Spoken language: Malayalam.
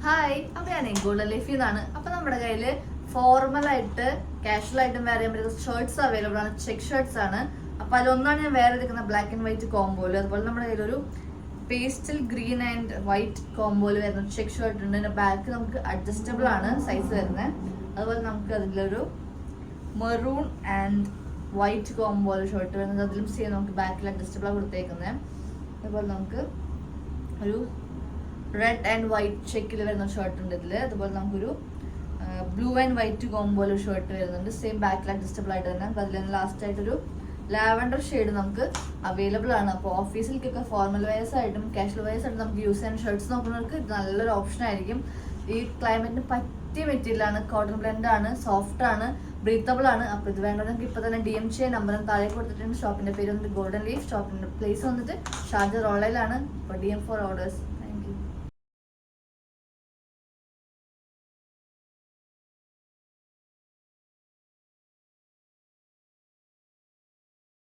ഹായ്, അപ്പോൾ ഞാൻ ഗോൾഡൻ ലീഫിൽ നിന്നാണ്. അപ്പോൾ നമ്മുടെ കയ്യിൽ ഫോർമലായിട്ട് കാഷ്വൽ ആയിട്ടും വേറെ ചെയ്യാൻ പറ്റുന്ന ഷർട്ട്സ് അവൈലബിൾ ആണ്. ചെക്ക് ഷർട്ട്സ് ആണ്. അപ്പോൾ അതിലൊന്നാണ് ഞാൻ വേറെ എടുക്കുന്ന ബ്ലാക്ക് ആൻഡ് വൈറ്റ് കോംബോയിൽ. അതുപോലെ നമ്മുടെ കയ്യിലൊരു പേസ്റ്റൽ ഗ്രീൻ ആൻഡ് വൈറ്റ് കോംബോയിൽ വരുന്ന ചെക്ക് ഷർട്ട് ഉണ്ട്. അതിൻ്റെ ബാക്ക് നമുക്ക് അഡ്ജസ്റ്റബിൾ ആണ് സൈസ് വരുന്നത്. അതുപോലെ നമുക്ക് അതിലൊരു മെറൂൺ ആൻഡ് വൈറ്റ് കോംബോയിൽ ഷർട്ട് വരുന്നത്. അതിലും സെയിം നമുക്ക് ബാക്കിൽ അഡ്ജസ്റ്റബിളാണ് കൊടുത്തേക്കുന്നത്. അതുപോലെ നമുക്ക് ഒരു റെഡ് ആൻഡ് വൈറ്റ് ചെക്കിൽ വരുന്ന ഷർട്ട് ഉണ്ട് ഇതിൽ. അതുപോലെ നമുക്കൊരു ബ്ലൂ ആൻഡ് വൈറ്റ് കോംബോയിൽ ഷർട്ട് വരുന്നുണ്ട്. സെയിം ബാക്കിൽ അഡ്ജസ്റ്റബിൾ ആയിട്ട് തന്നെ. അപ്പോൾ അതിൽ ലാസ്റ്റ് ആയിട്ടൊരു ലാവൻഡർ ഷെയ്ഡ് നമുക്ക് അവൈലബിൾ ആണ്. അപ്പോൾ ഓഫീസിലേക്കൊക്കെ ഫോർമൽ വെയർസ് ആയിട്ടും കാഷ്വൽ വെയർസ് ആയിട്ടും നമുക്ക് യൂസ് ചെയ്യാൻ ഷർട്ട്സ് നോക്കുന്നവർക്ക് ഇത് നല്ലൊരു ഓപ്ഷൻ ആയിരിക്കും. ഈ ക്ലൈമറ്റിന് പറ്റിയ മെറ്റീരിയലാണ്. കോട്ടൺ ബ്ലെൻഡ് ആണ്, സോഫ്റ്റ് ആണ്, ബ്രീത്തബിൾ ആണ്. അപ്പോൾ ഇത് വേണ്ടത് നമുക്ക് ഇപ്പോൾ തന്നെ DM ചെയ്യാൻ നമ്പറും താഴെ കൊടുത്തിട്ടുണ്ട്. ഷോപ്പിൻ്റെ പേര് വന്നിട്ട് ഗോൾഡൻ ലീഫ്. ഷോപ്പിൻ്റെ പ്ലേസ് വന്നിട്ട് ഷാർജ റോളയിലാണ്. അപ്പോൾ DM ഫോർ ഓർഡേഴ്സ്.